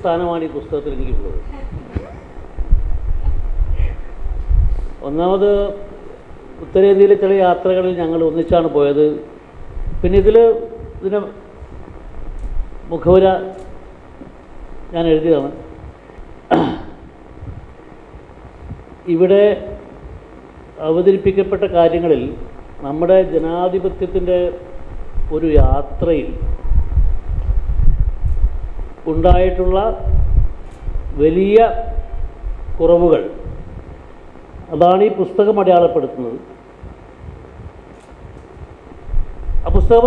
സ്ഥാനമാണ് ഈ പുസ്തകത്തിൽ എനിക്കുള്ളത്. ഒന്നാമത് ഉത്തരേന്ത്യയിലെ ചില യാത്രകളിൽ ഞങ്ങൾ ഒന്നിച്ചാണ് പോയത്. പിന്നെ ഇതിന് മുഖവുര ഞാൻ എഴുതിയതാണ്. ഇവിടെ അവതരിപ്പിക്കപ്പെട്ട കാര്യങ്ങളിൽ നമ്മുടെ ജനാധിപത്യത്തിൻ്റെ ഒരു യാത്രയിൽ ഉണ്ടായിട്ടുള്ള വലിയ കുറവുകൾ, അതാണ് ഈ പുസ്തകം അടയാളപ്പെടുത്തുന്നത്. ആ പുസ്തകം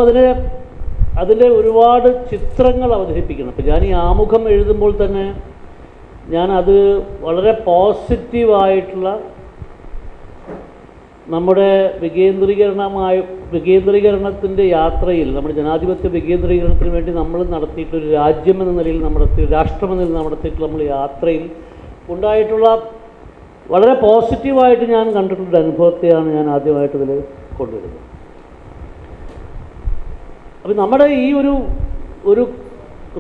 അതിൻ്റെ ഒരുപാട് ചിത്രങ്ങൾ അവതരിപ്പിക്കണം. അപ്പോൾ ഞാൻ ഈ ആമുഖം എഴുതുമ്പോൾ തന്നെ ഞാനത് വളരെ പോസിറ്റീവായിട്ടുള്ള നമ്മുടെ വികേന്ദ്രീകരണത്തിൻ്റെ യാത്രയിൽ, നമ്മുടെ ജനാധിപത്യ വികേന്ദ്രീകരണത്തിന് വേണ്ടി നമ്മൾ നടത്തിയിട്ടൊരു രാജ്യം എന്ന നിലയിൽ രാഷ്ട്രം എന്ന നിലയിൽ നടത്തിയിട്ടുള്ള നമ്മൾ യാത്രയിൽ ഉണ്ടായിട്ടുള്ള വളരെ പോസിറ്റീവായിട്ട് ഞാൻ കണ്ടിട്ടുള്ള അനുഭവത്തെയാണ് ഞാൻ ആദ്യമായിട്ട് ഇതിൽ കൊണ്ടുവരുന്നത്. അപ്പം നമ്മുടെ ഈ ഒരു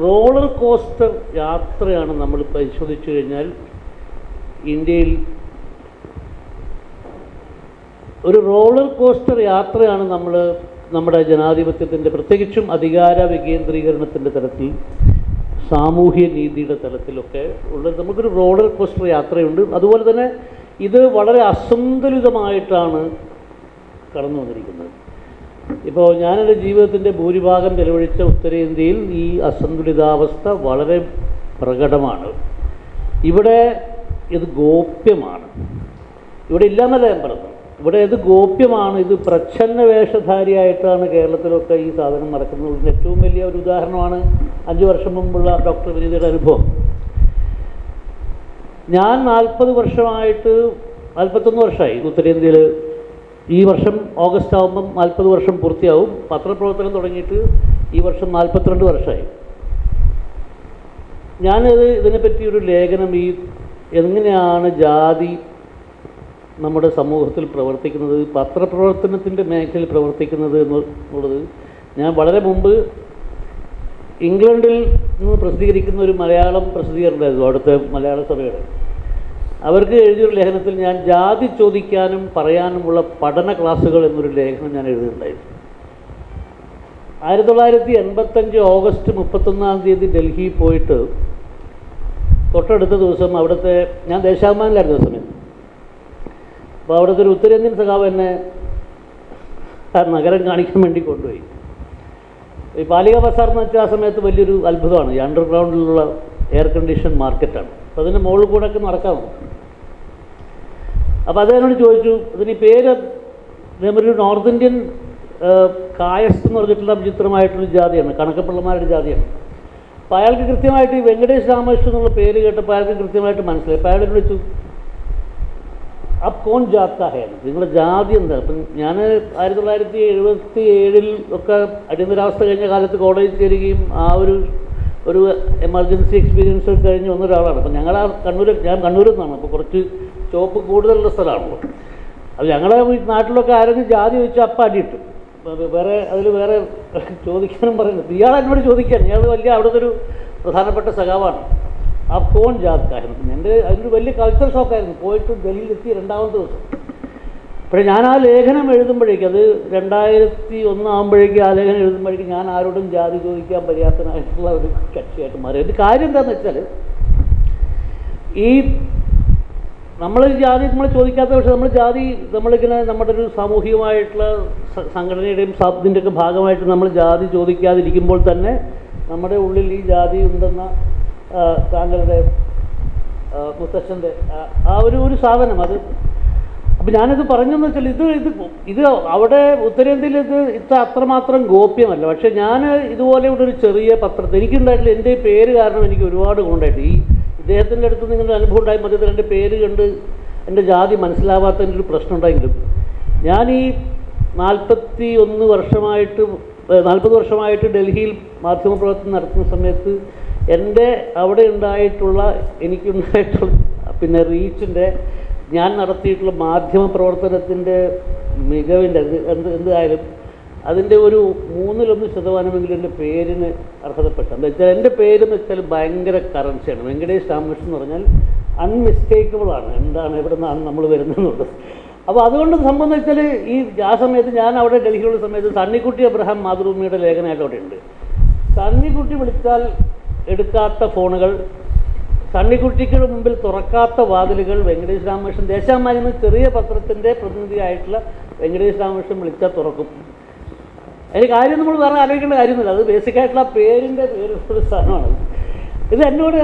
റോളർ കോസ്റ്റർ യാത്രയാണ് നമ്മൾ പരിശോധിച്ചു കഴിഞ്ഞാൽ ഇന്ത്യയിൽ ഒരു റോളർ കോസ്റ്റർ യാത്രയാണ് നമ്മുടെ ജനാധിപത്യത്തിൻ്റെ, പ്രത്യേകിച്ചും അധികാര വികേന്ദ്രീകരണത്തിൻ്റെ തലത്തിൽ, സാമൂഹ്യ നീതിയുടെ തലത്തിലൊക്കെ ഉള്ളത്. നമുക്കൊരു റോളർ കോസ്റ്റർ യാത്രയുണ്ട്. അതുപോലെ തന്നെ ഇത് വളരെ അസന്തുലിതമായിട്ടാണ് കടന്നു വന്നിരിക്കുന്നത്. ഇപ്പോൾ ഞാനെൻ്റെ ജീവിതത്തിൻ്റെ ഭൂരിഭാഗം ചെലവഴിച്ച ഉത്തരേന്ത്യയിൽ ഈ അസന്തുലിതാവസ്ഥ വളരെ പ്രകടമാണ്. ഇവിടെ ഇത് ഗോപ്യമാണ്. ഇവിടെ ഇല്ലെന്നല്ല ഞാൻ പറഞ്ഞത്, ഇവിടെ ഇത് ഗോപ്യമാണ്. ഇത് പ്രച്ഛന്ന വേഷധാരിയായിട്ടാണ് കേരളത്തിലൊക്കെ ഈ സാധനം നടക്കുന്നത്. ഏറ്റവും വലിയ ഒരു ഉദാഹരണമാണ് 5 വർഷം മുമ്പുള്ള ഡോക്ടർ വിനീതയുടെ അനുഭവം. ഞാൻ 41 വർഷമായി ഉത്തരേന്ത്യയിൽ. ഈ വർഷം ഓഗസ്റ്റ് ആകുമ്പം 40 വർഷം പൂർത്തിയാവും. പത്രപ്രവർത്തനം തുടങ്ങിയിട്ട് ഈ വർഷം 42 വർഷമായി. ഇതിനെപ്പറ്റി ഒരു ലേഖനം, എങ്ങനെയാണ് ജാതി നമ്മുടെ സമൂഹത്തിൽ പ്രവർത്തിക്കുന്നത്, പത്രപ്രവർത്തനത്തിൻ്റെ മേഖലയിൽ പ്രവർത്തിക്കുന്നത് എന്നുള്ളത് ഞാൻ വളരെ മുമ്പ് ഇംഗ്ലണ്ടിൽ നിന്ന് പ്രസിദ്ധീകരിക്കുന്ന ഒരു മലയാളം പ്രസിദ്ധീകരണമായിരുന്നു, അവിടുത്തെ മലയാള സഭയുടെ. അവർക്ക് എഴുതിയൊരു ലേഖനത്തിൽ ഞാൻ ജാതി ചോദിക്കാനും പറയാനുമുള്ള പഠന ക്ലാസ്സുകൾ എന്നൊരു ലേഖനം ഞാൻ എഴുതിയിട്ടുണ്ടായിരുന്നു. 1985 ഓഗസ്റ്റ് 31 ഡൽഹി പോയിട്ട് തൊട്ടടുത്ത ദിവസം ഞാൻ ദേശാഭിമാനിലായിരുന്നു സമയത്ത്. അപ്പോൾ അവിടുത്തെ ഒരു ഉത്തരേന്ത്യൻ സഖാവ് എന്നെ ആ നഗരം കാണിക്കാൻ വേണ്ടി കൊണ്ടുപോയി. ഈ പാലിക ബസാർ എന്ന് വെച്ചാൽ ആ സമയത്ത് വലിയൊരു അത്ഭുതമാണ്. ഈ അണ്ടർഗ്രൗണ്ടിലുള്ള എയർ കണ്ടീഷൻ മാർക്കറ്റാണ്. അപ്പോൾ അതിൻ്റെ മുകളിൽ കൂടെ ഒക്കെ നടക്കാമോ. അപ്പോൾ അദ്ദേഹനോട് ചോദിച്ചു, ഇതിന് പേര് ഒരു നോർത്ത് ഇന്ത്യൻ കായസ് എന്ന് പറഞ്ഞിട്ടുള്ള വിചിത്രമായിട്ടൊരു ജാതിയാണ്, കണക്കപ്പിള്ളമാരുടെ ജാതിയാണ്. അപ്പോൾ അയാൾക്ക് കൃത്യമായിട്ട് ഈ വെങ്കടേഷ് രാമകൃഷ്ണൻ എന്നുള്ള പേര് കേട്ടപ്പോൾ അയാൾക്ക് കൃത്യമായിട്ട് മനസ്സിലായി. അപ്പോൾ അയാളോട് വിളിച്ചു, അബ് കോൺ ജാത്ത ഹേ, നിങ്ങളുടെ ജാതി എന്താ? അപ്പം ഞാൻ 1977 ഒക്കെ അടിയന്തരാവസ്ഥ കഴിഞ്ഞ കാലത്ത് കോളേജിൽ ചേരുകയും ആ ഒരു എമർജൻസി എക്സ്പീരിയൻസ് കഴിഞ്ഞ് വന്ന ഒരാളാണ്. അപ്പം ഞാൻ കണ്ണൂരിൽ നിന്നാണ്. അപ്പോൾ കുറച്ച് ചോപ്പ് കൂടുതലുള്ള സ്ഥലമാണല്ലോ. അത് ഞങ്ങളെ നാട്ടിലൊക്കെ ആരെങ്കിലും ജാതി ചോദിച്ചാൽ അപ്പം അടിയിട്ടു. വേറെ ചോദിക്കാനും പറയുന്നത്. ഇയാൾ എന്നോട് ചോദിക്കാൻ, ഇയാൾ അവിടുത്തെ ഒരു പ്രധാനപ്പെട്ട സഖാവാണ്. ആ കോൺ ജാത്തായിരുന്നു. അതിനൊരു വലിയ കൾച്ചർ ഷോക്കായിരുന്നു. പോയിട്ട് ഡൽഹിയിലെത്തി 2ാമത്തെ ദിവസം. പക്ഷേ ഞാൻ ആ ലേഖനം എഴുതുമ്പോഴേക്കും, അത് 2001 ആകുമ്പോഴേക്കും ആ ലേഖനം എഴുതുമ്പോഴേക്കും ഞാൻ ആരോടും ജാതി ചോദിക്കാൻ പര്യാപ്തനായിട്ടുള്ള ഒരു കക്ഷിയായിട്ട് മാറി. അതിൻ്റെ കാര്യം എന്താണെന്ന് വെച്ചാൽ, നമ്മൾ ചോദിക്കാത്ത, പക്ഷേ നമ്മളിങ്ങനെ നമ്മുടെ ഒരു സാമൂഹികമായിട്ടുള്ള സംഘടനയുടെയും ഇതിൻ്റെയൊക്കെ ഭാഗമായിട്ട് നമ്മൾ ജാതി ചോദിക്കാതിരിക്കുമ്പോൾ തന്നെ നമ്മുടെ ഉള്ളിൽ ഈ ജാതി ഉണ്ടെന്ന താങ്കളുടെ മുത്തച്ഛൻ്റെ ആ ഒരു സാധനം അത്. അപ്പം ഞാനിത് പറഞ്ഞെന്ന് വെച്ചാൽ ഇത് അവിടെ ഉത്തരേന്ത്യയിൽ അത്രമാത്രം ഗോപ്യമല്ല. പക്ഷേ ഞാൻ ഇതുപോലെയുള്ള ഒരു ചെറിയ പത്രത്തിൽ എനിക്കുണ്ടായിട്ടില്ല. എൻ്റെ പേര് കാരണം എനിക്ക് ഒരുപാട് ഗുണമുണ്ടായിട്ട്. ഇദ്ദേഹത്തിൻ്റെ അടുത്ത് നിങ്ങളുടെ അനുഭവം ഉണ്ടായി മധ്യത്തിൽ എൻ്റെ പേര് കണ്ട് എൻ്റെ ജാതി മനസ്സിലാവാത്തതിൻ്റെ ഒരു പ്രശ്നം ഉണ്ടായെങ്കിലും ഞാൻ ഈ 40 വർഷമായിട്ട് ഡൽഹിയിൽ മാധ്യമപ്രവർത്തനം നടത്തുന്ന സമയത്ത് എനിക്കുണ്ടായിട്ടുള്ള പിന്നെ റീച്ചിൻ്റെ, ഞാൻ നടത്തിയിട്ടുള്ള മാധ്യമ പ്രവർത്തനത്തിൻ്റെ മികവിൻ്റെ എന്തായാലും അതിൻ്റെ ഒരു 1% എൻ്റെ പേരിന് അർഹതപ്പെട്ട. എന്താ വെച്ചാൽ എൻ്റെ പേരെന്ന് വെച്ചാൽ ഭയങ്കര കറൻസിയാണ്. വെങ്കടേഷ് രാമകൃഷ്ണൻ എന്ന് പറഞ്ഞാൽ അൺമിസ്റ്റേക്കബിളാണ്, എന്താണ് എവിടെ നിന്നാണ് നമ്മൾ വരുന്നതെന്നുള്ളത്. അപ്പോൾ അതുകൊണ്ട് സംബന്ധം വെച്ചാൽ ആ സമയത്ത് ഞാൻ അവിടെ ഡൽഹിയിലുള്ള സമയത്ത് സണ്ണിക്കുട്ടി അബ്രഹാം മാതൃഭൂമിയുടെ ലേഖനമായിട്ട് അവിടെ ഉണ്ട്. സണ്ണിക്കുട്ടി വിളിച്ചാൽ എടുക്കാത്ത ഫോണുകൾ, സണ്ണിക്കുട്ടിക്ക് മുമ്പിൽ തുറക്കാത്ത വാതിലുകൾ വെങ്കടേഷ് രാമകൃഷ്ണൻ, ദേശാഭിമാനി എന്ന ചെറിയ പത്രത്തിൻ്റെ പ്രതിനിധിയായിട്ടുള്ള വെങ്കടേഷ് രാമകൃഷ്ണൻ വിളിച്ചാൽ തുറക്കും. അതിന് കാര്യം നമ്മൾ വേറെ ആലോചിക്കേണ്ട കാര്യമൊന്നുമില്ല, അത് ബേസിക്കായിട്ടുള്ള പേരിൻ്റെ പേരുള്ള സാധനമാണ്. ഇത് എന്നോട്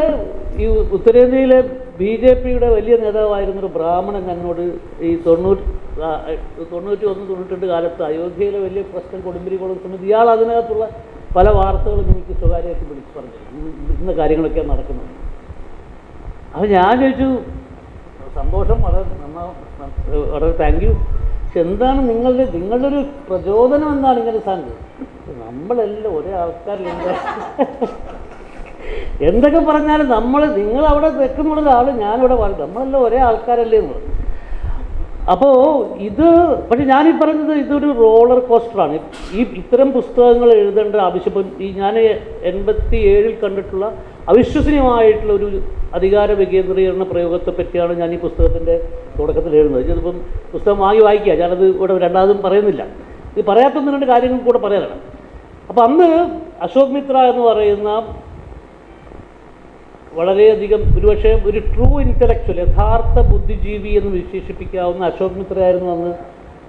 ഈ ഉത്തരേന്ത്യയിലെ BJPയുടെ വലിയ നേതാവായിരുന്നൊരു ബ്രാഹ്മണൻ എന്നോട് ഈ 91-92 കാലത്ത് അയോധ്യയിലെ വലിയ പ്രശ്നം കൊടുമ്പിരിക്കോളം സമയത്ത് ഇയാൾ അതിനകത്തുള്ള പല വാർത്തകളും എനിക്ക് സ്വകാര്യമായിട്ട് വിളിച്ച് പറഞ്ഞു, ഇന്ന കാര്യങ്ങളൊക്കെയാണ് നടക്കുന്നത്. അപ്പോൾ ഞാൻ ചോദിച്ചു, സന്തോഷം, വളരെ താങ്ക് യു, പക്ഷെ എന്താണ് നിങ്ങളുടെ ഒരു പ്രചോദനം എന്താണ് ഇങ്ങനെ സാധനം? നമ്മളെല്ലാം ഒരേ ആൾക്കാരില്ല, എന്തൊക്കെ പറഞ്ഞാലും നിങ്ങളവിടെ വെക്കുന്നുള്ള ആൾ ഞാനിവിടെ പറയും, നമ്മളെല്ലാം ഒരേ ആൾക്കാരല്ലേ എന്ന് പറഞ്ഞു. അപ്പോൾ പക്ഷെ ഞാനീ പറയുന്നത് ഇതൊരു റോളർ കോസ്റ്ററാണ്. ഇത്തരം പുസ്തകങ്ങൾ എഴുതേണ്ട ആവശ്യം ഞാൻ 87 കണ്ടിട്ടുള്ള അവിശ്വസനീയമായിട്ടുള്ള ഒരു അധികാര വികേന്ദ്രീകരണ പ്രയോഗത്തെ പറ്റിയാണ് ഞാൻ ഈ പുസ്തകത്തിൻ്റെ തുടക്കത്തിൽ എഴുതുന്നത്. ഇതിപ്പം പുസ്തകം വാങ്ങി വായിക്കുക, ഞാനത് ഇവിടെ രണ്ടാമതും പറയുന്നില്ല. ഇത് പറയാത്തൊന്ന് രണ്ട് കാര്യങ്ങൾ കൂടെ പറയാനാണ്. അപ്പോൾ അന്ന് അശോക് മിത്ര എന്ന് പറയുന്ന വളരെയധികം ഒരുപക്ഷെ ഒരു ട്രൂ ഇൻ്റലക്ച്വൽ, യഥാർത്ഥ ബുദ്ധിജീവി എന്ന് വിശേഷിപ്പിക്കാവുന്ന അശോക് മിത്രയായിരുന്നു അന്ന്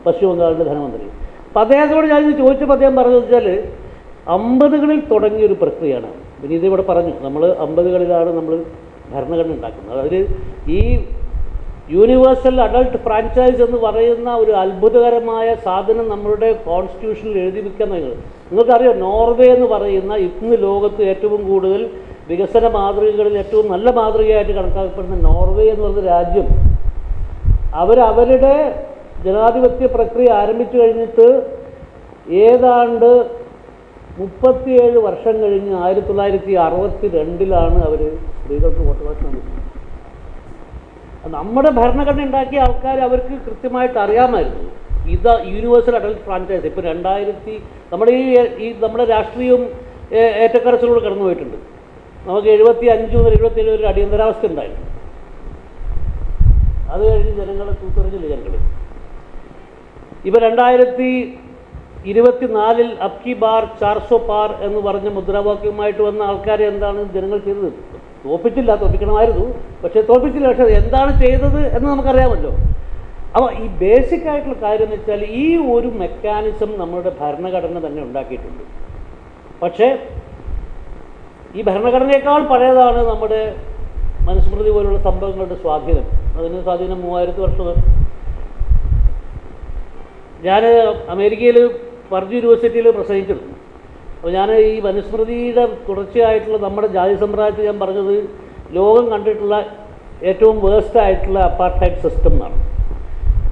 പശ്ചിമ ബംഗാളിൻ്റെ ധനമന്ത്രി. അപ്പോൾ അദ്ദേഹത്തോട് ഞാൻ ചോദിച്ചപ്പോൾ അദ്ദേഹം പറഞ്ഞതെന്ന് വെച്ചാൽ 50കളിൽ തുടങ്ങിയൊരു പ്രക്രിയയാണ്. പിന്നെ ഇതിവിടെ പറഞ്ഞു, നമ്മൾ 50കളിലാണ് നമ്മൾ ഭരണഘടന ഉണ്ടാക്കുന്നത്. അതിൽ ഈ യൂണിവേഴ്സൽ അഡൾട്ട് ഫ്രാഞ്ചൈസ് എന്ന് പറയുന്ന ഒരു അത്ഭുതകരമായ സാധനം നമ്മളുടെ കോൺസ്റ്റിറ്റ്യൂഷനിൽ എഴുതി വയ്ക്കാൻ നിങ്ങൾക്കറിയാം. നോർവേ എന്ന് പറയുന്ന ഇന്ന് ലോകത്ത് ഏറ്റവും കൂടുതൽ വികസന മാതൃകകളിൽ ഏറ്റവും നല്ല മാതൃകയായിട്ട് കണക്കാക്കപ്പെടുന്ന നോർവേ എന്ന് പറയുന്ന രാജ്യം, അവരുടെ ജനാധിപത്യ പ്രക്രിയ ആരംഭിച്ചു കഴിഞ്ഞിട്ട് ഏതാണ്ട് 37 വർഷം കഴിഞ്ഞ് 1962 അവർ സ്ത്രീകൾക്ക് വോട്ടവകാശം നൽകുന്നത്. നമ്മുടെ ഭരണഘടന ഉണ്ടാക്കിയ ആൾക്കാർ അവർക്ക് കൃത്യമായിട്ട് അറിയാമായിരുന്നു യൂണിവേഴ്സൽ അഡൽട്ട് ഫ്രാഞ്ചൈസ്. ഇപ്പോൾ നമ്മുടെ രാഷ്ട്രീയവും ഏറ്റക്കരച്ചിലൂടെ കടന്നു പോയിട്ടുണ്ട്. നമുക്ക് 75 മുതൽ 77 ഒരു അടിയന്തരാവസ്ഥ ഉണ്ടായിരുന്നു. അത് കഴിഞ്ഞ് ജനങ്ങളെ തൂത്തെറിഞ്ഞില്ല ജനങ്ങൾ. ഇപ്പോൾ 2024 അബ്കി ബാർ 400 പാർ എന്ന് പറഞ്ഞ മുദ്രാവാക്യവുമായിട്ട് വന്ന ആൾക്കാരെ എന്താണ് ജനങ്ങൾ ചെയ്തത്? തോൽപ്പിക്കണമായിരുന്നു, പക്ഷേ തോൽപ്പിച്ചില്ല. പക്ഷേ എന്താണ് ചെയ്തത് എന്ന് നമുക്കറിയാമല്ലോ. അപ്പോൾ ഈ ബേസിക് ആയിട്ടുള്ള കാര്യം എന്ന് വെച്ചാൽ ഈ ഒരു മെക്കാനിസം നമ്മുടെ ഭരണഘടന തന്നെ ഉണ്ടാക്കിയിട്ടുണ്ട്. പക്ഷേ ഈ ഭരണഘടനയേക്കാൾ പഴയതാണ് നമ്മുടെ മനുസ്മൃതി പോലുള്ള സംഭവങ്ങളുടെ സ്വാധീനം. അതിന് സ്വാധീനം 3000 വർഷം. ഞാൻ അമേരിക്കയിൽ പർജ് യൂണിവേഴ്സിറ്റിയിൽ പ്രസംഗിച്ചിരുന്നു. അപ്പോൾ ഞാൻ ഈ മനുസ്മൃതിയുടെ തുടർച്ചയായിട്ടുള്ള നമ്മുടെ ജാതി സമ്പ്രദായത്തിൽ ഞാൻ പറഞ്ഞത് ലോകം കണ്ടിട്ടുള്ള ഏറ്റവും വേഴ്സ്റ്റായിട്ടുള്ള അപ്പാർട്ടൈഡ് സിസ്റ്റം എന്നാണ്.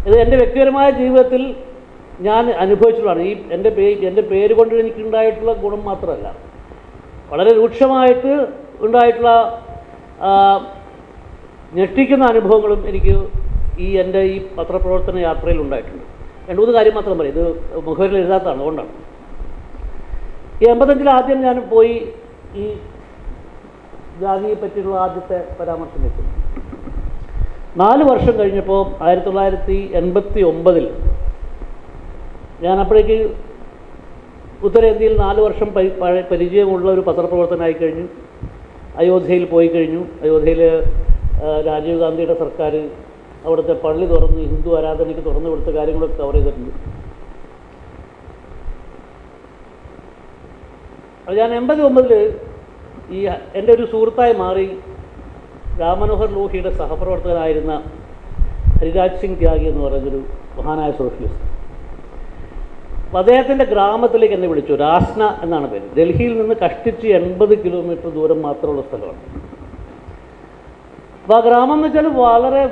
ഇത് എൻ്റെ വ്യക്തിപരമായ ജീവിതത്തിൽ ഞാൻ അനുഭവിച്ചിട്ടുള്ളതാണ്. എൻ്റെ പേര് കൊണ്ട് എനിക്കുണ്ടായിട്ടുള്ള ഗുണം മാത്രമല്ല, വളരെ രൂക്ഷമായിട്ട് ഉണ്ടായിട്ടുള്ള ഞെട്ടിക്കുന്ന അനുഭവങ്ങളും എനിക്ക് എൻ്റെ ഈ പത്രപ്രവർത്തന യാത്രയിൽ ഉണ്ടായിട്ടുണ്ട്. 2-3 കാര്യം മാത്രം പറയും, ഇത് മുഖവരിൽ എഴുതാത്തതാണ്, അതുകൊണ്ടാണ്. ഈ 85 ആദ്യം ഞാൻ പോയി ഈ ജാതിയെ പറ്റിയുള്ള ആദ്യത്തെ പരാമർശം വെച്ചു. 4 വർഷം കഴിഞ്ഞപ്പോൾ 1989 ഞാൻ അപ്പോഴേക്ക് ഉത്തരേന്ത്യയിൽ 4 വർഷം പരിചയമുള്ള ഒരു പത്രപ്രവർത്തനമായി കഴിഞ്ഞു. അയോധ്യയിൽ പോയി കഴിഞ്ഞു. അയോധ്യയിൽ രാജീവ് ഗാന്ധിയുടെ സർക്കാർ അവിടുത്തെ പള്ളി തുറന്ന് ഹിന്ദു ആരാധനയ്ക്ക് തുറന്നു കൊടുത്ത കാര്യങ്ങളൊക്കെ കവർ ചെയ്തിട്ടുണ്ട്. അപ്പോൾ ഞാൻ 89 ഈ എൻ്റെ ഒരു സുഹൃത്തായി മാറി രാംമനോഹർ ലോഹിയുടെ സഹപ്രവർത്തകനായിരുന്ന ഹരിരാജ് സിംഗ് ത്യാഗി എന്ന് പറയുന്നൊരു മഹാനായ സോഷ്യലിസ്റ്റ്. അപ്പോൾ അദ്ദേഹത്തിൻ്റെ ഗ്രാമത്തിലേക്ക് എന്നെ വിളിച്ചു. രാസ്ന എന്നാണ് പേര്. ഡൽഹിയിൽ നിന്ന് കഷ്ടിച്ച് 80 കിലോമീറ്റർ ദൂരം മാത്രമുള്ള സ്ഥലമാണ്. അപ്പോൾ ആ ഗ്രാമം എന്ന് വെച്ചാൽ വളരെ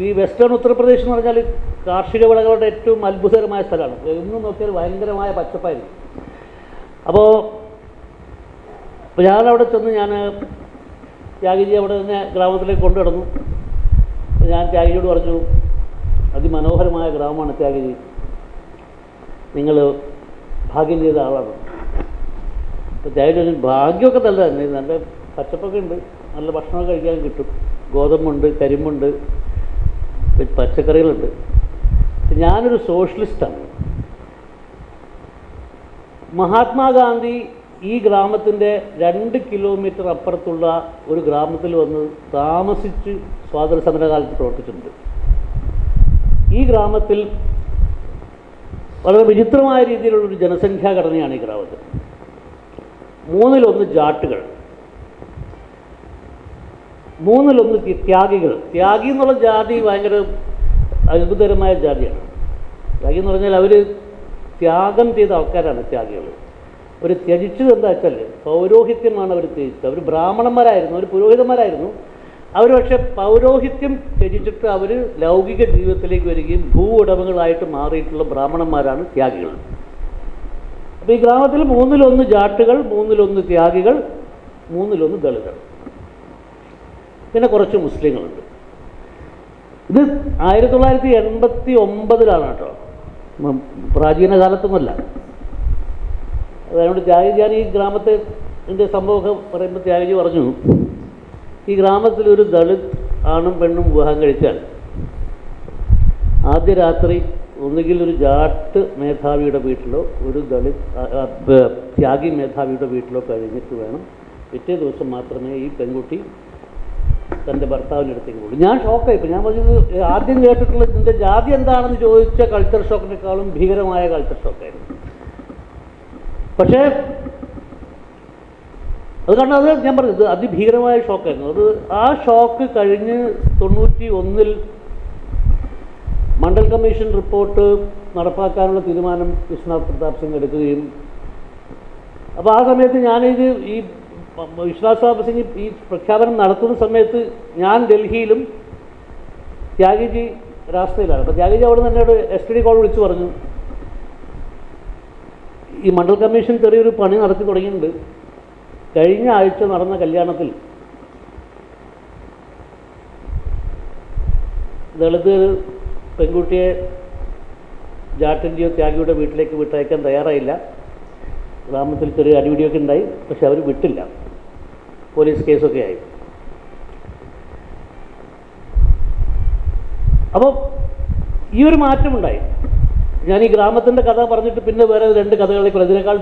ഈ വെസ്റ്റേൺ ഉത്തർപ്രദേശ് എന്ന് പറഞ്ഞാൽ കാർഷിക വിളകളുടെ ഏറ്റവും അത്ഭുതകരമായ സ്ഥലമാണ്. എന്നും നോക്കിയാൽ ഭയങ്കരമായ പച്ചപ്പായിരിക്കും. അപ്പോൾ ഞാനവിടെ ചെന്ന് ത്യാഗിജി അവിടെ തന്നെ ഗ്രാമത്തിലേക്ക് കൊണ്ടു കിടന്നു. ഞാൻ ത്യാഗിജിയോട് പറഞ്ഞു, അതിമനോഹരമായ ഗ്രാമമാണ് ത്യാഗിജി, നിങ്ങൾ ഭാഗ്യം ചെയ്ത ആളാണ്. ഇപ്പോൾ ത്യാഗി ഭാഗ്യമൊക്കെ നല്ല തന്നെ, നല്ല പച്ചപ്പൊക്കെ ഉണ്ട്, നല്ല ഭക്ഷണമൊക്കെ കഴിക്കാൻ കിട്ടും, ഗോതമ്പുണ്ട്, കരിമ്പുണ്ട്, പച്ചക്കറികളുണ്ട്. ഞാനൊരു സോഷ്യലിസ്റ്റാണ്. മഹാത്മാഗാന്ധി ഈ ഗ്രാമത്തിൻ്റെ 2 കിലോമീറ്റർ അപ്പുറത്തുള്ള ഒരു ഗ്രാമത്തിൽ വന്ന് താമസിച്ച് സ്വാതന്ത്ര്യ സമരകാലത്ത് പ്രവർത്തിച്ചിട്ടുണ്ട്. ഈ ഗ്രാമത്തിൽ വളരെ വിചിത്രമായ രീതിയിലുള്ളൊരു ജനസംഖ്യാ ഘടനയാണ് ഈ ഗ്രാമത്തിൽ. 1/3 ജാട്ടുകൾ, 1/3 ത്യാഗികൾ. ത്യാഗി എന്നുള്ള ജാതി ഭയങ്കര അത്ഭുതകരമായ ജാതിയാണ്. ത്യാഗി എന്ന് പറഞ്ഞാൽ അവർ ത്യാഗം ചെയ്ത ആൾക്കാരാണ് ത്യാഗികൾ. അവർ ത്യജിച്ചത് എന്താ വെച്ചാൽ പൗരോഹിത്യമാണ് അവർ ത്യജിച്ചത്. അവർ ബ്രാഹ്മണന്മാരായിരുന്നു, അവർ പുരോഹിതന്മാരായിരുന്നു. അവർ പക്ഷേ പൗരോഹിത്യം ത്യജിച്ചിട്ട് അവർ ലൗകിക ജീവിതത്തിലേക്ക് വരികയും ഭൂ ഉടമകളായിട്ട് മാറിയിട്ടുള്ള ബ്രാഹ്മണന്മാരാണ് ത്യാഗികൾ. അപ്പോൾ ഈ ഗ്രാമത്തിൽ 1/3 ജാട്ടുകൾ, 1/3 ത്യാഗികൾ, 1/3 ദളിതർ, പിന്നെ കുറച്ച് മുസ്ലിങ്ങളുണ്ട്. ഇത് 1989 കേട്ടോ, പ്രാചീന കാലത്തൊന്നുമല്ല. അതുകൊണ്ട് ഞാൻ ഈ ഗ്രാമത്തിൻ്റെ സംഭവമൊക്കെ പറയുമ്പോൾ ത്യാഗി പറഞ്ഞു, ഈ ഗ്രാമത്തിലൊരു ദളിത് ആണും പെണ്ണും വിവാഹം കഴിച്ചാൽ ആദ്യ രാത്രി ഒന്നുകിൽ ഒരു ജാട്ട് മേധാവിയുടെ വീട്ടിലോ ഒരു ദളിത് ത്യാഗി മേധാവിയുടെ വീട്ടിലോ കഴിഞ്ഞിട്ട് വേണം പിറ്റേ ദിവസം മാത്രമേ ഈ പെൺകുട്ടി തൻ്റെ ഭർത്താവിൻ്റെ അടുത്തേക്ക് പോകും. ഞാൻ ഷോക്കായിപ്പോൾ. ഞാൻ പറഞ്ഞത് ആദ്യം കേട്ടിട്ടുള്ള ഇതിൻ്റെ ജാതി എന്താണെന്ന് ചോദിച്ച കൾച്ചർ ഷോക്കിനേക്കാളും ഭീകരമായ കൾച്ചർ ഷോക്കായിരുന്നു. പക്ഷേ അത് കാരണം അത് ഞാൻ പറഞ്ഞത് അതിഭീകരമായ ഷോക്കായിരുന്നു. അത് ആ ഷോക്ക് കഴിഞ്ഞ് 91 മണ്ഡൽ കമ്മീഷൻ റിപ്പോർട്ട് നടപ്പാക്കാനുള്ള തീരുമാനം വിശ്വനാഥ് പ്രതാപ് സിംഗ് എടുക്കുകയും, അപ്പോൾ ആ സമയത്ത് ഞാനിത് ഈ വിശ്വനാഥ് പ്രതാപ് സിംഗ് ഈ പ്രഖ്യാപനം നടത്തുന്ന സമയത്ത് ഞാൻ ഡൽഹിയിലും ത്യാഗിജി രാഷ്ട്രീയയിലാണ്. അപ്പോൾ ത്യാഗിജി അവിടെ നിന്ന് എന്നോട് STD കോൾ വിളിച്ച് പറഞ്ഞു, ഈ മണ്ഡൽ കമ്മീഷൻ ചെറിയൊരു പണി നടത്തി തുടങ്ങിയിട്ടുണ്ട്. കഴിഞ്ഞ ആഴ്ച നടന്ന കല്യാണത്തിൽ ദളിത് പെൺകുട്ടിയെ ജാട്ടിൻ്റെയോ ത്യാഗിയുടെ വീട്ടിലേക്ക് വിട്ടയക്കാൻ തയ്യാറായില്ല. ഗ്രാമത്തിൽ ചെറിയ അടിപിടിയൊക്കെ ഉണ്ടായി, പക്ഷെ അവർ വിട്ടില്ല. പോലീസ് കേസൊക്കെ ആയി. അപ്പോൾ ഈ ഒരു മാറ്റമുണ്ടായി. ഞാൻ ഈ ഗ്രാമത്തിൻ്റെ കഥ പറഞ്ഞിട്ട് പിന്നെ വേറെ 2 കഥകളേക്കുള്ള, ഇതിനേക്കാൾ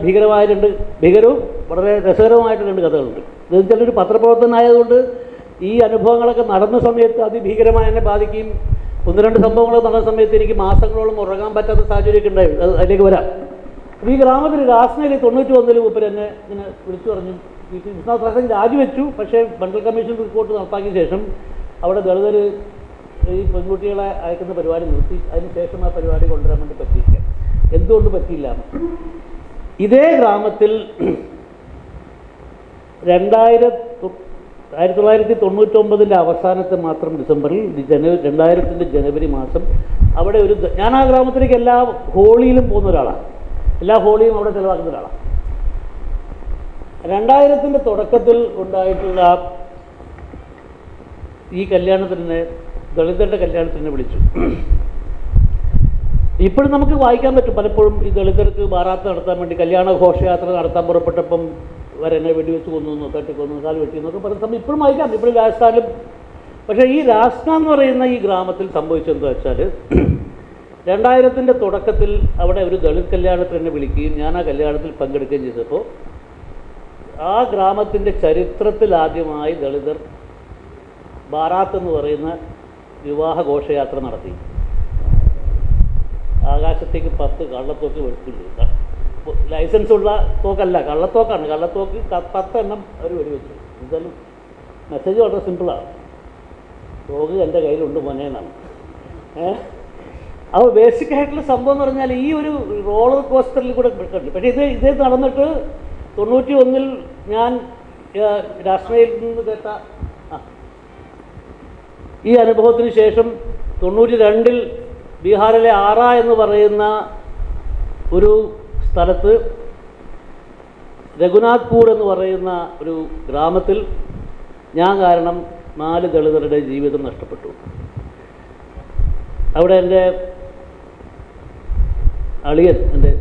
ഭീകരവും വളരെ രസകരവുമായിട്ട് 2 കഥകളുണ്ട്. ഇതെന്ന് വെച്ചാൽ ഒരു പത്രപ്രവർത്തനായതുകൊണ്ട് ഈ അനുഭവങ്ങളൊക്കെ നടന്ന സമയത്ത് അതിഭീകരമായി എന്നെ ബാധിക്കുകയും 1-2 സംഭവങ്ങൾ നടന്ന സമയത്ത് എനിക്ക് മാസങ്ങളോളം ഉറങ്ങാൻ പറ്റാത്ത സാഹചര്യമൊക്കെ ഉണ്ടായി. അതിലേക്ക് വരാം. അപ്പോൾ ഈ ഗ്രാമത്തിൽ രാസ്നയിൽ 91 മൂപ്പർ എന്നെ ഇങ്ങനെ വിളിച്ചു പറഞ്ഞു, വിശ്വനാഥ് പ്രതാപ് സിംഗ് രാജിവെച്ചു, പക്ഷേ മണ്ഡൽ കമ്മീഷൻ റിപ്പോർട്ട് നടപ്പാക്കിയ ശേഷം അവിടെ ദളിതർ ഈ പെൺകുട്ടികളെ അയക്കുന്ന പരിപാടി നിർത്തി. അതിനുശേഷം ആ പരിപാടി കൊണ്ടുവരാൻ വേണ്ടി പറ്റിയില്ല. എന്തുകൊണ്ട് പറ്റിയില്ല? ഇതേ ഗ്രാമത്തിൽ 1999 അവസാനത്തെ മാത്രം ഡിസംബറിൽ 2000 ജനുവരി മാസം അവിടെ ഞാൻ ആ ഗ്രാമത്തിലേക്ക് എല്ലാ ഹോളിയിലും പോകുന്ന ഒരാളാണ്. എല്ലാ ഹോളിയും അവിടെ ചിലവാക്കുന്ന ഒരാളാണ്. 2000 തുടക്കത്തിൽ ഉണ്ടായിട്ടുള്ള ഈ കല്യാണത്തിന്, ദളിതരുടെ കല്യാണത്തിന് വിളിച്ചു. ഇപ്പോഴും നമുക്ക് വായിക്കാൻ പറ്റും. പലപ്പോഴും ഈ ദളിതർക്ക് ബാറാത്ത് നടത്താൻ വേണ്ടി കല്യാണ ഘോഷയാത്ര നടത്താൻ പുറപ്പെട്ടപ്പം വരെന്നെ വെടിവെച്ച് കൊന്നു, തട്ടിക്കൊന്നു, കാൽ വെട്ടിയെന്നൊക്കെ പറയുന്ന സമയം ഇപ്പോഴും വായിക്കാം. ഇപ്പോഴും രാജസ്ഥാനിലും. പക്ഷേ ഈ രാജസ്ഥാൻ എന്ന് പറയുന്ന ഈ ഗ്രാമത്തിൽ സംഭവിച്ചതെന്ന് വെച്ചാൽ 2000 തുടക്കത്തിൽ അവിടെ ഒരു ദളിത് കല്യാണത്തിന് എന്നെ വിളിക്കുകയും ഞാൻ ആ കല്യാണത്തിൽ പങ്കെടുക്കുകയും ചെയ്തപ്പോൾ ആ ഗ്രാമത്തിൻ്റെ ചരിത്രത്തിൽ ആദ്യമായി ദളിതർ ബാറാത്ത് എന്ന് പറയുന്ന വിവാഹ ഘോഷയാത്ര നടത്തി. ആകാശത്തേക്ക് 10 കള്ളത്തോക്ക് വെടിച്ചില്ല. ലൈസൻസ് ഉള്ള തോക്കല്ല, കള്ളത്തോക്കാണ്. കള്ളത്തോക്ക് 10 എണ്ണം അവർ വെടിവെച്ചു. എന്തായാലും മെസ്സേജ് വളരെ സിമ്പിളാണ്, തോക്ക് എൻ്റെ കയ്യിലുണ്ട് മോനെ എന്നാണ്. അപ്പോൾ ബേസിക്കായിട്ടുള്ള സംഭവം എന്ന് പറഞ്ഞാൽ ഈ ഒരു റോളർ കോസ്റ്ററിൽ കൂടെ കണ്ടു. പക്ഷേ ഇത് നടന്നിട്ട് 91 ഞാൻ രാഷ്ട്രീയയിൽ നിന്ന് കേട്ട ഈ അനുഭവത്തിന് ശേഷം 92 ബീഹാറിലെ ആറ എന്ന് പറയുന്ന ഒരു സ്ഥലത്ത് രഘുനാഥ്പൂർ എന്ന് പറയുന്ന ഒരു ഗ്രാമത്തിൽ ഞാൻ കാരണം 4 ദളിതരുടെ ജീവിതം നഷ്ടപ്പെട്ടു. അവിടെ എൻ്റെ അളിയൻ, എൻ്റെ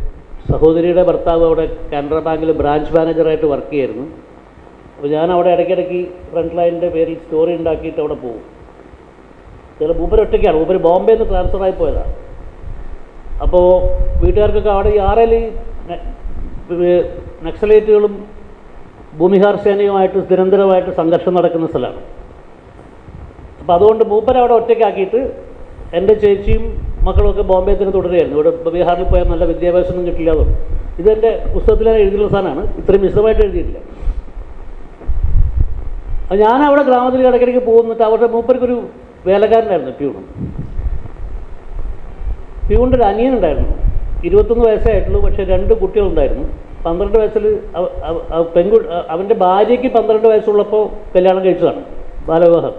സഹോദരിയുടെ ഭർത്താവ് അവിടെ കാനറ ബാങ്കിൽ ബ്രാഞ്ച് മാനേജറായിട്ട് വർക്ക് ചെയ്യായിരുന്നു. അപ്പോൾ ഞാൻ അവിടെ ഇടയ്ക്കിടയ്ക്ക് ഫ്രണ്ട് ലൈനിൻ്റെ പേരിൽ സ്റ്റോറി ഉണ്ടാക്കിയിട്ട് അവിടെ പോകും. ചില മൂപ്പരൊറ്റയ്ക്കാണ്, മൂപ്പര് ബോംബെയിൽ നിന്ന് ട്രാൻസ്ഫറായി പോയതാണ്. അപ്പോൾ വീട്ടുകാർക്കൊക്കെ അവിടെ ഈ ആറേൽ നക്സലൈറ്റുകളും ഭൂമിഹാർ സേനയുമായിട്ട് നിരന്തരമായിട്ട് സംഘർഷം നടക്കുന്ന സ്ഥലമാണ്. അപ്പോൾ അതുകൊണ്ട് മൂപ്പരെ അവിടെ ഒറ്റയ്ക്കാക്കിയിട്ട് എൻ്റെ ചേച്ചിയും മക്കളൊക്കെ ബോംബെ തന്നെ തുടരുകയായിരുന്നു. ഇവിടെ ബീഹാറിൽ പോയാൽ നല്ല വിദ്യാഭ്യാസമൊന്നും കിട്ടില്ല അതുകൊണ്ട്. ഇതെൻ്റെ പുസ്തകത്തിൽ ഞാൻ എഴുതിയുള്ള സാധനമാണ്, ഇത്രയും വിശദമായിട്ട് എഴുതിയിട്ടില്ല. അപ്പോൾ ഞാനവിടെ ഗ്രാമത്തിൽ ഇടയ്ക്കിടയ്ക്ക് പോകുന്നിട്ട് അവരുടെ മൂപ്പർക്കൊരു വേലക്കാരനായിരുന്നു പ്യൂണിൻ്റെ ഒരു അനിയനുണ്ടായിരുന്നു. 21 വയസ്സായിട്ടുള്ളൂ, പക്ഷേ 2 കുട്ടികളുണ്ടായിരുന്നു. 12 വയസ്സിൽ അവൻ്റെ ഭാര്യയ്ക്ക് 12 വയസ്സുള്ളപ്പോൾ കല്യാണം കഴിച്ചതാണ്, ബാലവിവാഹം.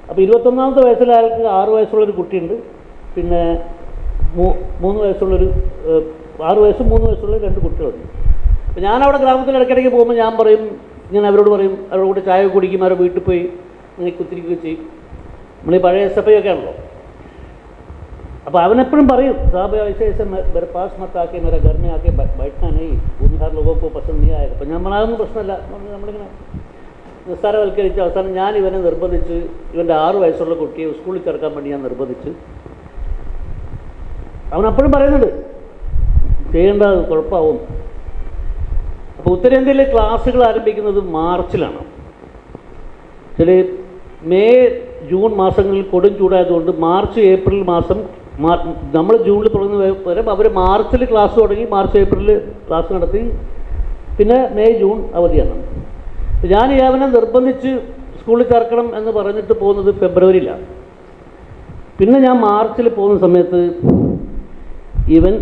അപ്പോൾ 21ാമത്തെ വയസ്സിൽ അയാൾക്ക് 6 വയസ്സുള്ളൊരു കുട്ടിയുണ്ട്, പിന്നെ 3 വയസ്സുള്ളൊരു 6 വയസ്സും 3 വയസ്സുള്ള 2 കുട്ടികളുണ്ട്. അപ്പോൾ ഞാനവിടെ ഗ്രാമത്തിൽ ഇടയ്ക്കിടയ്ക്ക് പോകുമ്പോൾ ഞാൻ പറയും, ഇങ്ങനെ അവരോട് പറയും, അവരുടെ കൂടെ ചായ കുടിക്കും, അവരുടെ വീട്ടിൽ പോയി ഇങ്ങനെ കുത്തിരിക്കുകയും ചെയ്യും. നമ്മൾ ഈ പഴയ SFI ഒക്കെ ആണല്ലോ. അപ്പോൾ അവനെപ്പോഴും പറയും, സാബ് ऐसे मेरे पास मत आके मेरा घर में आके बैठना नहीं, भूमिहार लोगों को पसंद नहीं आएगा. അപ്പം ഞാൻ അതൊന്നും പ്രശ്നമല്ല, നമ്മളിങ്ങനെ നിസ്സാരവൽക്കരിച്ച് അവസാനം ഞാൻ ഇവനെ നിർബന്ധിച്ച്, ഇവൻ്റെ 6 വയസ്സുള്ള കുട്ടിയെ സ്കൂളിൽ ചേർക്കാൻ വേണ്ടി ഞാൻ നിർബന്ധിച്ച്. അവനപ്പോഴും പറയുന്നുണ്ട് ചെയ്യേണ്ടത് കുഴപ്പമാവും. അപ്പോൾ ഉത്തരേന്ത്യയിലെ ക്ലാസ്സുകൾ ആരംഭിക്കുന്നത് മാർച്ചിലാണ്. ചില മെയ് ജൂൺ മാസങ്ങളിൽ കൊടും ചൂടായതുകൊണ്ട് മാർച്ച് ഏപ്രിൽ മാസം നമ്മൾ ജൂണിൽ തുടങ്ങുന്ന പകരം അവർ മാർച്ചിൽ ക്ലാസ് തുടങ്ങി, മാർച്ച് ഏപ്രിലിൽ ക്ലാസ് നടത്തി, പിന്നെ മെയ് ജൂൺ അവധിയാണ്. ഞാൻ അവനെ നിർബന്ധിച്ച് സ്കൂളിൽ ചേർക്കണം എന്ന് പറഞ്ഞിട്ട് പോകുന്നത് ഫെബ്രുവരിയിലാണ്. പിന്നെ ഞാൻ മാർച്ചിൽ പോകുന്ന സമയത്ത് ഇവൻ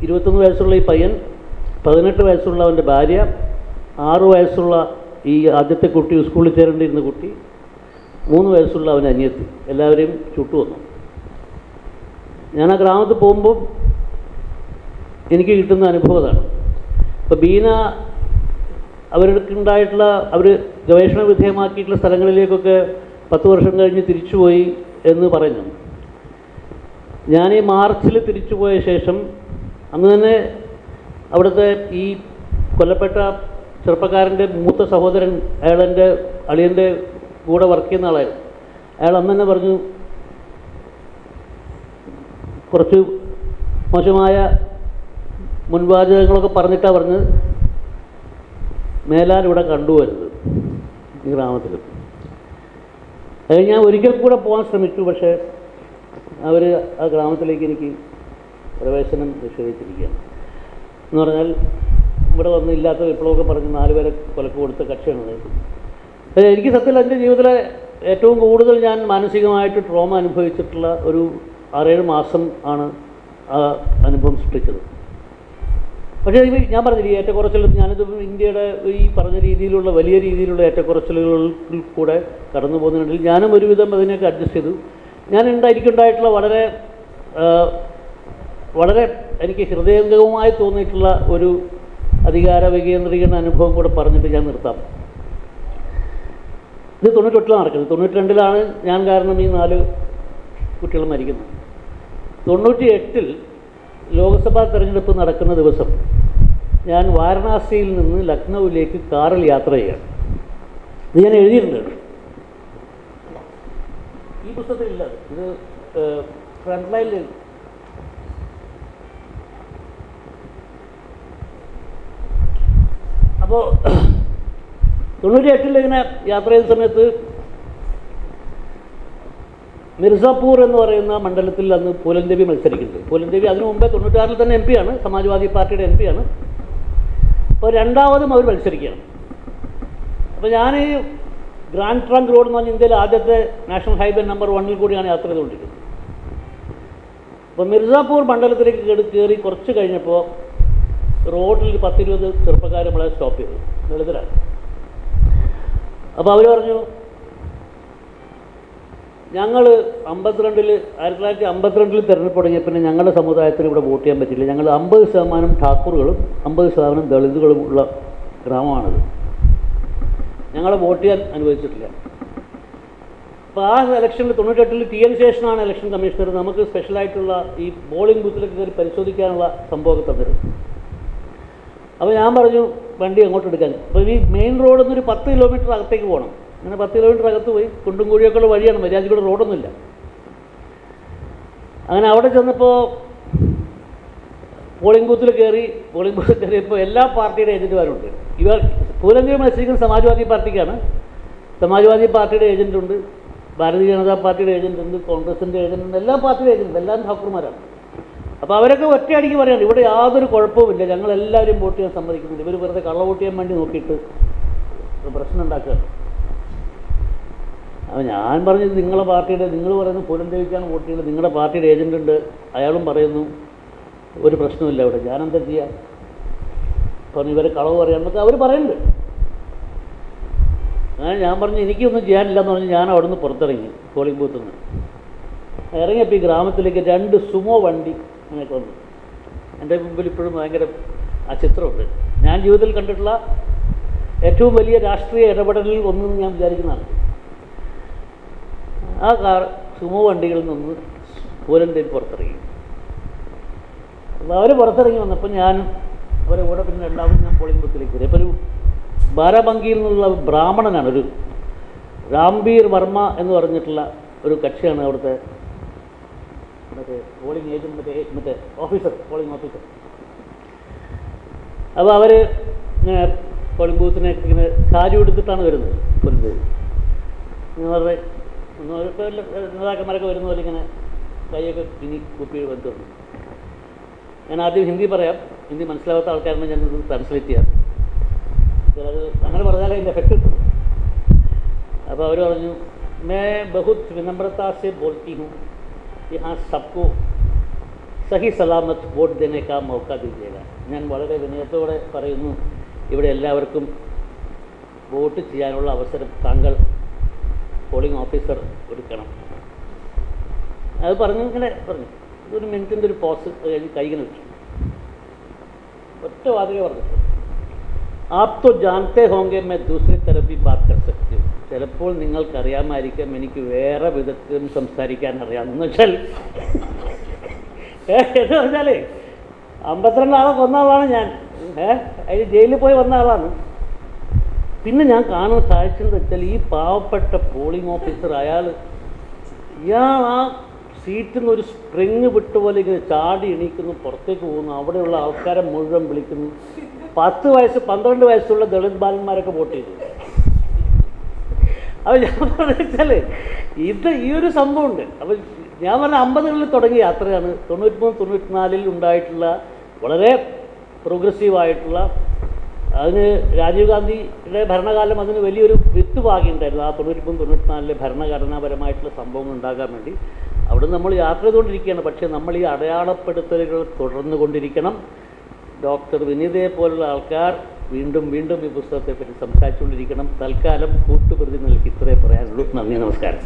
21 വയസ്സുള്ള ഈ പയ്യൻ, 18 വയസ്സുള്ള അവൻ്റെ ഭാര്യ, 6 വയസ്സുള്ള ഈ ആദ്യത്തെ കുട്ടി, സ്കൂളിൽ ചേരേണ്ടിയിരുന്ന കുട്ടി, 3 വയസ്സുള്ള അവൻ്റെ അനിയത്തി, എല്ലാവരെയും ചുട്ടു വന്നു. ഞാൻ ആ ഗ്രാമത്തിൽ പോകുമ്പോൾ എനിക്ക് കിട്ടുന്ന അനുഭവം അതാണ്. ഇപ്പോൾ ബീന അവർക്കുണ്ടായിട്ടുള്ള, അവർ ഗവേഷണ വിധേയമാക്കിയിട്ടുള്ള സ്ഥലങ്ങളിലേക്കൊക്കെ 10 വർഷം കഴിഞ്ഞ് തിരിച്ചുപോയി എന്ന് പറയുന്നു. ഞാൻ ഈ മാർച്ചിൽ തിരിച്ചു പോയ ശേഷം അന്ന് തന്നെ അവിടുത്തെ ഈ കൊല്ലപ്പെട്ട ചെറുപ്പക്കാരൻ്റെ മൂത്ത സഹോദരൻ, അയാളെൻ്റെ അളിയൻ്റെ കൂടെ വർക്ക് ചെയ്യുന്ന ആളായിരുന്നു. അയാൾ അന്ന് തന്നെ പറഞ്ഞു, കുറച്ച് മോശമായ മുൻവാചകങ്ങളൊക്കെ പറഞ്ഞിട്ടാണ് പറഞ്ഞത്, മേലാൽ ഇവിടെ കണ്ടുവരുന്നത് ഈ ഗ്രാമത്തിൽ. അത് ഞാൻ ഒരിക്കൽ കൂടെ പോകാൻ ശ്രമിച്ചു, പക്ഷേ അവർ ആ ഗ്രാമത്തിലേക്ക് എനിക്ക് പ്രവേശനം നിഷേധിച്ചിരിക്കുകയാണ്. എന്ന് പറഞ്ഞാൽ ഇവിടെ വന്ന് ഇല്ലാത്ത വിപ്ലവമൊക്കെ പറഞ്ഞ് 4 പേരെ കൊലക്ക് കൊടുത്ത കക്ഷിയാണ്. എനിക്ക് സത്യത്തിൽ എൻ്റെ ജീവിതത്തിലെ ഏറ്റവും കൂടുതൽ ഞാൻ മാനസികമായിട്ട് ട്രോമ അനുഭവിച്ചിട്ടുള്ള ഒരു 6-7 മാസം ആണ് ആ അനുഭവം സൃഷ്ടിച്ചത്. പക്ഷേ ഞാൻ പറഞ്ഞില്ല, ഈ ഏറ്റക്കുറച്ചിൽ, ഞാനിത് ഇന്ത്യയുടെ ഈ പറഞ്ഞ രീതിയിലുള്ള വലിയ രീതിയിലുള്ള ഏറ്റക്കുറച്ചിലുകളിൽ കൂടെ കടന്നു പോകുന്നതിനിടയിൽ ഞാനും ഒരുവിധം അതിനെയൊക്കെ അഡ്ജസ്റ്റ് ചെയ്തു. എനിക്കുണ്ടായിട്ടുള്ള വളരെ എനിക്ക് ഹൃദയംഗമമായി തോന്നിയിട്ടുള്ള ഒരു അധികാര വികേന്ദ്രീകരണ അനുഭവം കൂടെ പറഞ്ഞിട്ട് ഞാൻ നിർത്താം. ഇത് 98 നടക്കുന്നത്. 92 ഞാൻ കാരണം ഈ 4 കുട്ടികൾ മരിക്കുന്നത്. 98 ലോക്സഭാ തെരഞ്ഞെടുപ്പ് നടക്കുന്ന ദിവസം ഞാൻ വാരണാസിയിൽ നിന്ന് ലക്നൗവിലേക്ക് കാറിൽ യാത്ര ചെയ്യുകയാണ്. ഇത് ഞാൻ എഴുതിയിട്ടുണ്ട്, ഈ പുസ്തകത്തിലില്ല, ഇത് ഫ്രണ്ട് ലൈനിൽ. അപ്പോൾ 98 ഇങ്ങനെ യാത്ര ചെയ്ത സമയത്ത് മിർസാപൂർ എന്ന് പറയുന്ന മണ്ഡലത്തിൽ അന്ന് പൂലൻ ദേവി മത്സരിക്കുന്നുണ്ട്. പൂലൻ ദേവി അതിനു മുമ്പേ 96 തന്നെ MP ആണ്, സമാജ്വാദി പാർട്ടിയുടെ MP ആണ്. അപ്പോൾ രണ്ടാമതും അവർ മത്സരിക്കുകയാണ്. അപ്പോൾ ഞാൻ ഈ ഗ്രാൻഡ് ട്രങ്ക് റോഡ് എന്ന് പറഞ്ഞാൽ ഇന്ത്യയിലെ ആദ്യത്തെ നാഷണൽ ഹൈവേ നമ്പർ 1 കൂടിയാണ് യാത്ര ചെയ്തുകൊണ്ടിരിക്കുന്നത്. അപ്പോൾ മിർസാപൂർ മണ്ഡലത്തിലേക്ക് കയറി കുറച്ച് കഴിഞ്ഞപ്പോൾ റോഡിൽ 10-20 ചെറുപ്പക്കാർ നമ്മളെ സ്റ്റോപ്പ് ചെയ്തു, ദളിതരാണ്. അപ്പോൾ അവർ പറഞ്ഞു, ഞങ്ങൾ 1952 തിരഞ്ഞെടുപ്പ് തുടങ്ങിയ പിന്നെ ഞങ്ങളുടെ സമുദായത്തിന് ഇവിടെ വോട്ട് ചെയ്യാൻ പറ്റില്ല. ഞങ്ങൾ 50% ഠാക്കൂറുകളും 50% ദളിതുകളും ഉള്ള ഗ്രാമമാണത്. ഞങ്ങളെ വോട്ട് ചെയ്യാൻ അനുവദിച്ചിട്ടില്ല. അപ്പോൾ ആ ഇലക്ഷനിൽ 98 TN ശേഷനാണ് ഇലക്ഷൻ കമ്മീഷണർ നമുക്ക് സ്പെഷ്യലായിട്ടുള്ള ഈ പോളിംഗ് ബൂത്തിലൊക്കെ കയറി പരിശോധിക്കാനുള്ള സംഭവമൊക്കെ തന്നിരുന്നത്. അപ്പോൾ ഞാൻ പറഞ്ഞു വണ്ടി അങ്ങോട്ട് എടുക്കാൻ. അപ്പോൾ ഈ മെയിൻ റോഡിൽ നിന്ന് ഒരു 10 കിലോമീറ്റർ അകത്തേക്ക് പോകണം. അങ്ങനെ 10 കിലോമീറ്റർ അകത്ത് പോയി കുണ്ടും കുഴിയൊക്കെയുള്ള വഴിയാണ്, മര്യാദയ്ക്കൂടെ റോഡൊന്നുമില്ല. അങ്ങനെ അവിടെ ചെന്നപ്പോൾ പോളിംഗ് ബൂത്തിൽ കയറിയപ്പോൾ എല്ലാ പാർട്ടിയുടെ ഏജൻറ്റുമാരുണ്ട്. ഇവർ പൂരഞ്ചേരി മത്സരിക്കുന്ന സമാജ്വാദി പാർട്ടിക്കാണ്. സമാജ്വാദി പാർട്ടിയുടെ ഏജൻറ്റുണ്ട്, ഭാരതീയ ജനതാ പാർട്ടിയുടെ ഏജൻറ്റുണ്ട്, കോൺഗ്രസിൻ്റെ ഏജൻറ്റുണ്ട്, എല്ലാ പാർട്ടിയുടെ ഏജൻറ്റുണ്ട്, എല്ലാം ഠാക്കൂർമാരാണ്. അപ്പോൾ അവരൊക്കെ ഒറ്റയടിക്ക് പറയാണ് ഇവിടെ യാതൊരു കുഴപ്പവുമില്ല, ഞങ്ങളെല്ലാവരും വോട്ട് ചെയ്യാൻ സമ്മതിക്കുന്നുണ്ട്, ഇവർ വെറുതെ കള്ള വോട്ട് ചെയ്യാൻ വേണ്ടി നോക്കിയിട്ട് പ്രശ്നം ഉണ്ടാക്കുകയാണ്. അപ്പോൾ ഞാൻ പറഞ്ഞത് നിങ്ങളെ പാർട്ടിയുടെ, നിങ്ങൾ പറയുന്നത് പൂരൻദേവിക്കാണ് വോട്ട് ചെയ്യുന്നത്, നിങ്ങളുടെ പാർട്ടിയുടെ ഏജൻ്റ് ഉണ്ട്, അയാളും പറയുന്നു ഒരു പ്രശ്നമില്ല ഇവിടെ, ഞാനെന്താ ചെയ്യുക, പറഞ്ഞു ഇവരെ കളവ് പറയാമെന്നൊക്കെ അവർ പറയുന്നുണ്ട്. അങ്ങനെ ഞാൻ പറഞ്ഞു എനിക്കൊന്നും ചെയ്യാനില്ലെന്ന് പറഞ്ഞ് ഞാൻ അവിടെ നിന്ന് പുറത്തിറങ്ങി പോളിംഗ് ബൂത്തിൽ നിന്ന്. ഇറങ്ങിയപ്പോൾ ഈ ഗ്രാമത്തിലേക്ക് 2 സുമോ വണ്ടി അങ്ങനെയൊക്കെ വന്നു. എൻ്റെ മുമ്പിൽ ഇപ്പോഴും ഭയങ്കര ആ ചിത്രമുണ്ട്. ഞാൻ ജീവിതത്തിൽ കണ്ടിട്ടുള്ള ഏറ്റവും വലിയ രാഷ്ട്രീയ ഇടപെടലിൽ ഒന്നെന്ന് ഞാൻ വിചാരിക്കുന്നതാണ്. ആ സുമോ വണ്ടികളിൽ നിന്ന് പൂരൻദേവി പുറത്തിറങ്ങി. അപ്പോൾ അവർ പുറത്തിറങ്ങി വന്നപ്പോൾ ഞാനും അവരെ കൂടെ പിന്നെ രണ്ടാമത് ഞാൻ പോളിംഗ് ബൂത്തിലേക്ക് കയറി. അപ്പോൾ ഒരു ബാരാബങ്കിയിൽ നിന്നുള്ള ബ്രാഹ്മണനാണ്, ഒരു രാംബീർ വർമ്മ എന്ന് പറഞ്ഞിട്ടുള്ള ഒരു കക്ഷിയാണ് അവിടുത്തെ പോളിംഗ് ഏജൻറ്റ്, മറ്റേ ഓഫീസർ, പോളിംഗ് ഓഫീസർ. അപ്പോൾ അവർ ഇങ്ങനെ പോളിംഗ് ബൂത്തിനെ ഇങ്ങനെ സാരി എടുത്തിട്ടാണ് വരുന്നത്. പൂരൻദേവി അവരുടെ നേതാക്കന്മാരൊക്കെ വരുന്ന പോലെ ഇങ്ങനെ കൈയൊക്കെ പിനി കുപ്പി വന്നു. ഞാൻ ആദ്യം ഹിന്ദി പറയാം, ഹിന്ദി മനസ്സിലാവാത്ത ആൾക്കാരാണ് ഞാനിത് ട്രാൻസ്ലേറ്റ് ചെയ്യാം. ചിലത് അങ്ങനെ പറഞ്ഞാലേ അതിൻ്റെ എഫക്റ്റ് കിട്ടും. അപ്പോൾ അവർ പറഞ്ഞു मैं बहुत विनम्रता से बोलती हूँ यहाँ सबको സഹി സലാമത്ത് വോട്ട് देने का मौका दीजिएगा. ഞാൻ വളരെ വിനയത്തോടെ പറയുന്നു, ഇവിടെ എല്ലാവർക്കും വോട്ട് ചെയ്യാനുള്ള അവസരം താങ്കൾ പോളിംഗ് ഓഫീസർ ഒരുക്കണം. അത് പറഞ്ഞു, ഇങ്ങനെ പറഞ്ഞു. ഒരു മിനിറ്റിൻ്റെ ഒരു പോസ് കഴിഞ്ഞ് കൈകനെ വെച്ചു. ഒറ്റ വാതിലേ പറഞ്ഞിട്ട് ആപ് തോ ജാനത്തെ ഹോങ്കെ മേ ദൂസരി തരഫ് ഭി ബാത് കർ സക്തി ഹൂം. ചിലപ്പോൾ നിങ്ങൾക്കറിയാമായിരിക്കാം എനിക്ക് വേറെ വിധത്തിലും സംസാരിക്കാൻ അറിയാം. എന്ന് വെച്ചാൽ എന്ന് പറഞ്ഞാലേ 52 ആളെ കൊന്ന ആളാണ് ഞാൻ, അതിന് ജയിലിൽ പോയി വന്ന ആളാണ്. പിന്നെ ഞാൻ കാണുന്ന കാഴ്ച എന്ന് വെച്ചാൽ ഈ പാവപ്പെട്ട പോളിംഗ് ഓഫീസർ ഇയാൾ ആ സീറ്റിൽ നിന്ന് ഒരു സ്പ്രിങ് വിട്ടുപോലെ ഇങ്ങനെ ചാടി എണീക്കുന്നു, പുറത്തേക്ക് പോകുന്നു, അവിടെയുള്ള ആൾക്കാരെ മുഴുവൻ വിളിക്കുന്നു. 10 വയസ്സ് 12 വയസ്സുള്ള ദളിത് ബാലന്മാരൊക്കെ വോട്ട് ചെയ്തു. അപ്പോൾ ഞാൻ പറഞ്ഞാൽ ഈ ഒരു സംഭവമുണ്ട്. അപ്പോൾ ഞാൻ പറഞ്ഞ 50കളിൽ തുടങ്ങിയ യാത്രയാണ് 93-94 ഉണ്ടായിട്ടുള്ള വളരെ പ്രോഗ്രസീവായിട്ടുള്ള. അതിന് രാജീവ് ഗാന്ധിയുടെ ഭരണകാലം അതിന് വലിയൊരു വിത്ത് പാകിയിട്ടുണ്ടായിരുന്നു. ആ 93-94 ഭരണഘടനാപരമായിട്ടുള്ള സംഭവങ്ങൾ ഉണ്ടാകാൻ വേണ്ടി അവിടെ നമ്മൾ യാത്ര ചെയ്തുകൊണ്ടിരിക്കുകയാണ്. പക്ഷേ നമ്മൾ ഈ അടയാളപ്പെടുത്തലുകൾ തുടർന്നു കൊണ്ടിരിക്കണം. ഡോക്ടർ വിനീതയെ പോലുള്ള ആൾക്കാർ വീണ്ടും വീണ്ടും ഈ പുസ്തകത്തെപ്പറ്റി സംസാരിച്ചുകൊണ്ടിരിക്കണം. തൽക്കാലം കൂട്ടുപ്രതി നൽകി ഇത്രേ പറയാനുള്ളൂ. നന്ദി, നമസ്കാരം.